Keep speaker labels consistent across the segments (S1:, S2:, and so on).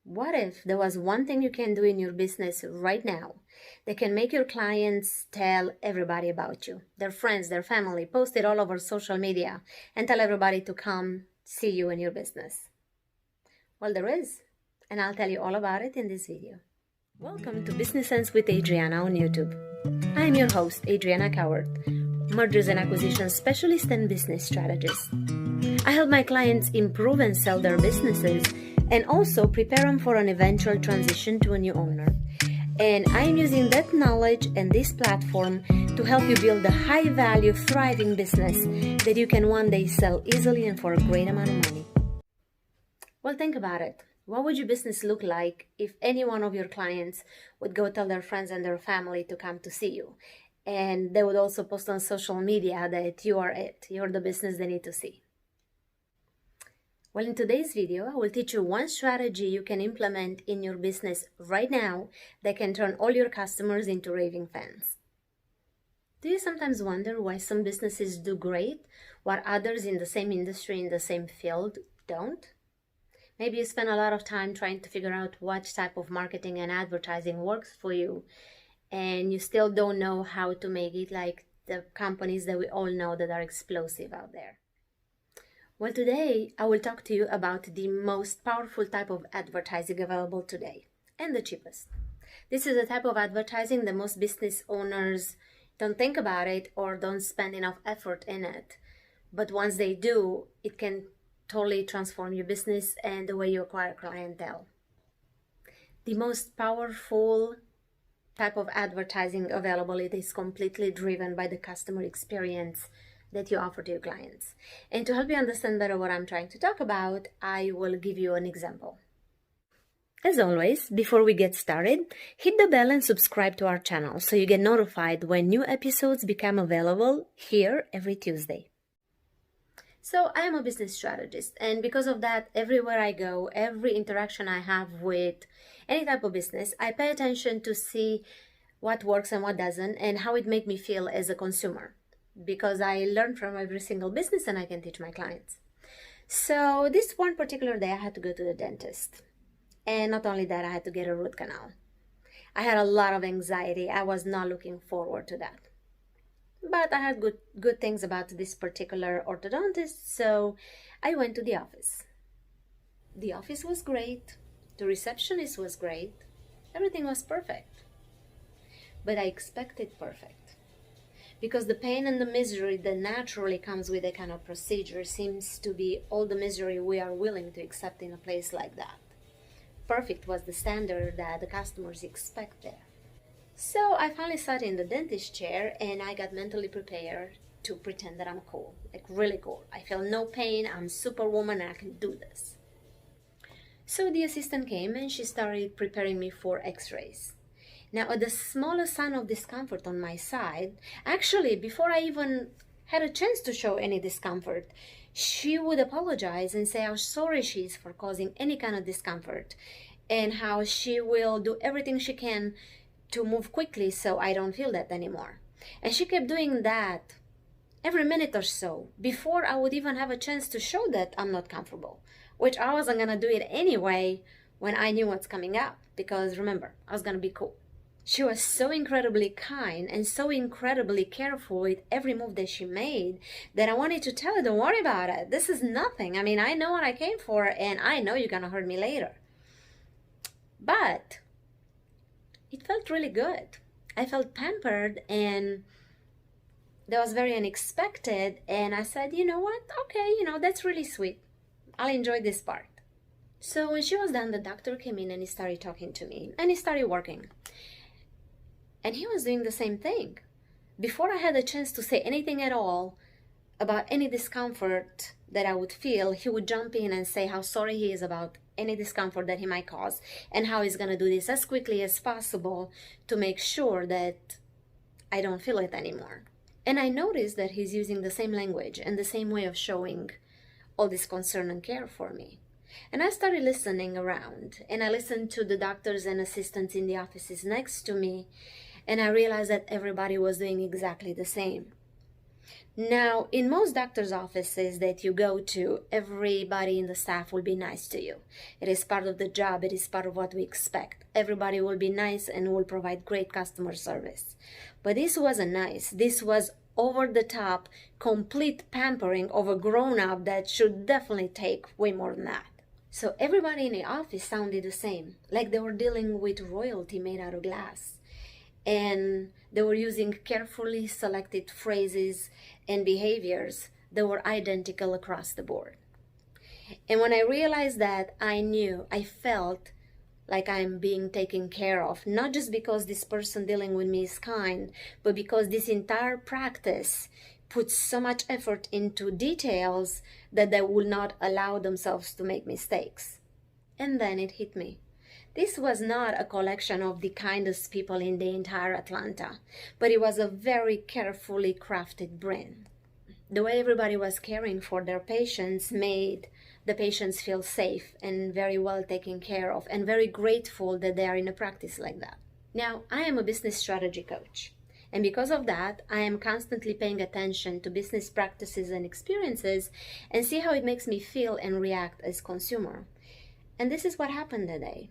S1: What if there was one thing you can do in your business right now that can make your clients tell everybody about you, their friends, their family, post it all over social media, and tell everybody to come see you in your business? Well, there is, and I'll tell you all about it in this video. Welcome to Business Sense with Adriana on YouTube. I'm your host, Adriana Coward, mergers and acquisitions specialist and business strategist. I help my clients improve and sell their businesses and also prepare them for an eventual transition to a new owner. And I'm using that knowledge and this platform to help you build a high-value, thriving business that you can one day sell easily and for a great amount of money. Well, think about it. What would your business look like if any one of your clients would go tell their friends and their family to come to see you? And they would also post on social media that you are it, you're the business they need to see. Well, in today's video, I will teach you one strategy you can implement in your business right now that can turn all your customers into raving fans. Do you sometimes wonder why some businesses do great while others in the same industry, in the same field, don't? Maybe you spend a lot of time trying to figure out what type of marketing and advertising works for you, and you still don't know how to make it like the companies that we all know that are explosive out there. Well, today I will talk to you about the most powerful type of advertising available today, and the cheapest. This is a type of advertising that most business owners don't think about it or don't spend enough effort in it. But once they do, it can totally transform your business and the way you acquire clientele. The most powerful type of advertising available, it is completely driven by the customer experience that you offer to your clients. And to help you understand better what I'm trying to talk about, I will give you an example. As always, before we get started, hit the bell and subscribe to our channel so you get notified when new episodes become available here every Tuesday. So I am a business strategist, and because of that, everywhere I go, every interaction I have with any type of business, I pay attention to see what works and what doesn't and how it makes me feel as a consumer, because I learn from every single business and I can teach my clients. So this one particular day I had to go to the dentist, and not only that, I had to get a root canal. I had a lot of anxiety. I was not looking forward to that. But I had good things about this particular orthodontist, so I went to the office. The office was great. The receptionist was great. Everything was perfect. But I expected perfect, because the pain and the misery that naturally comes with a kind of procedure seems to be all the misery we are willing to accept in a place like that. Perfect was the standard that the customers expect there. So I finally sat in the dentist chair and I got mentally prepared to pretend that I'm cool, like really cool. I feel no pain, I'm superwoman and I can do this. So the assistant came and she started preparing me for x-rays. Now at the smallest sign of discomfort on my side, actually before I even had a chance to show any discomfort, she would apologize and say how sorry she is for causing any kind of discomfort and how she will do everything she can to move quickly so I don't feel that anymore. And she kept doing that every minute or so before I would even have a chance to show that I'm not comfortable, which I wasn't gonna do it anyway when I knew what's coming up, because remember, I was gonna be cool. She was so incredibly kind and so incredibly careful with every move that she made that I wanted to tell her, don't worry about it. This is nothing. I mean, I know what I came for and I know you're gonna hurt me later. But it felt really good. I felt pampered and that was very unexpected. And I said, you know what? Okay, that's really sweet. I'll enjoy this part. So when she was done, the doctor came in and he started talking to me and he started working. And he was doing the same thing. Before I had a chance to say anything at all about any discomfort that I would feel, he would jump in and say how sorry he is about any discomfort that he might cause and how he's going to do this as quickly as possible to make sure that I don't feel it anymore. And I noticed that he's using the same language and the same way of showing all this concern and care for me. And I started listening around, and I listened to the doctors and assistants in the offices next to me, and I realized that everybody was doing exactly the same. Now, in most doctor's offices that you go to, everybody in the staff will be nice to you. It is part of the job, it is part of what we expect. Everybody will be nice and will provide great customer service. But this wasn't nice. This was over the top, complete pampering of a grown-up that should definitely take way more than that. So everybody in the office sounded the same, like they were dealing with royalty made out of glass. And they were using carefully selected phrases and behaviors that were identical across the board. And when I realized that, I felt like I'm being taken care of, not just because this person dealing with me is kind, but because this entire practice puts so much effort into details that they will not allow themselves to make mistakes. And then it hit me. This was not a collection of the kindest people in the entire Atlanta, but it was a very carefully crafted brand. The way everybody was caring for their patients made the patients feel safe and very well taken care of, and very grateful that they are in a practice like that. Now, I am a business strategy coach, and because of that, I am constantly paying attention to business practices and experiences and see how it makes me feel and react as consumer. And this is what happened today.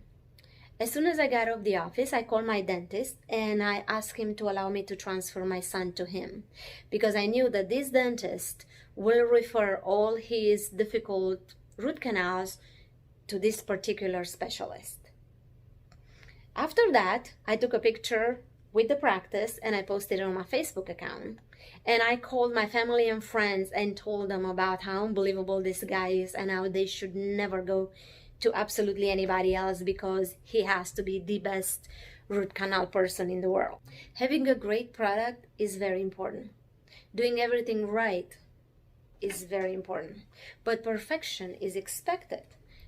S1: As soon as I got out of the office, I called my dentist and I asked him to allow me to transfer my son to him, because I knew that this dentist will refer all his difficult root canals to this particular specialist. After that, I took a picture with the practice and I posted it on my Facebook account. And I called my family and friends and told them about how unbelievable this guy is and how they should never go to absolutely anybody else because he has to be the best root canal person in the world. Having a great product is very important. Doing everything right is very important. But perfection is expected.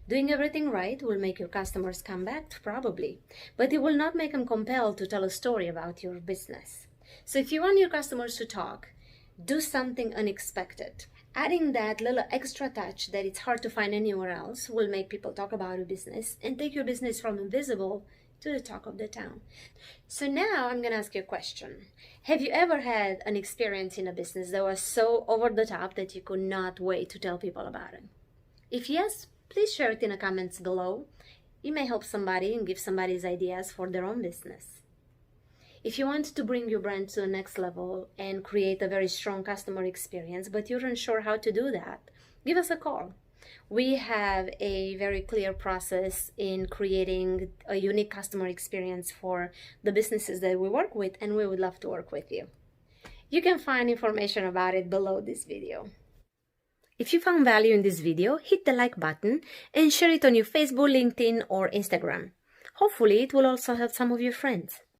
S1: Doing everything right will make your customers come back, probably, but it will not make them compelled to tell a story about your business. So if you want your customers to talk, do something unexpected. Adding that little extra touch that it's hard to find anywhere else will make people talk about your business and take your business from invisible to the talk of the town. So now I'm going to ask you a question. Have you ever had an experience in a business that was so over the top that you could not wait to tell people about it? If yes, please share it in the comments below. It may help somebody and give somebody's ideas for their own business. If you want to bring your brand to the next level and create a very strong customer experience, but you're unsure how to do that, give us a call. We have a very clear process in creating a unique customer experience for the businesses that we work with, and we would love to work with you. You can find information about it below this video. If you found value in this video, hit the like button and share it on your Facebook, LinkedIn, or Instagram. Hopefully, it will also help some of your friends.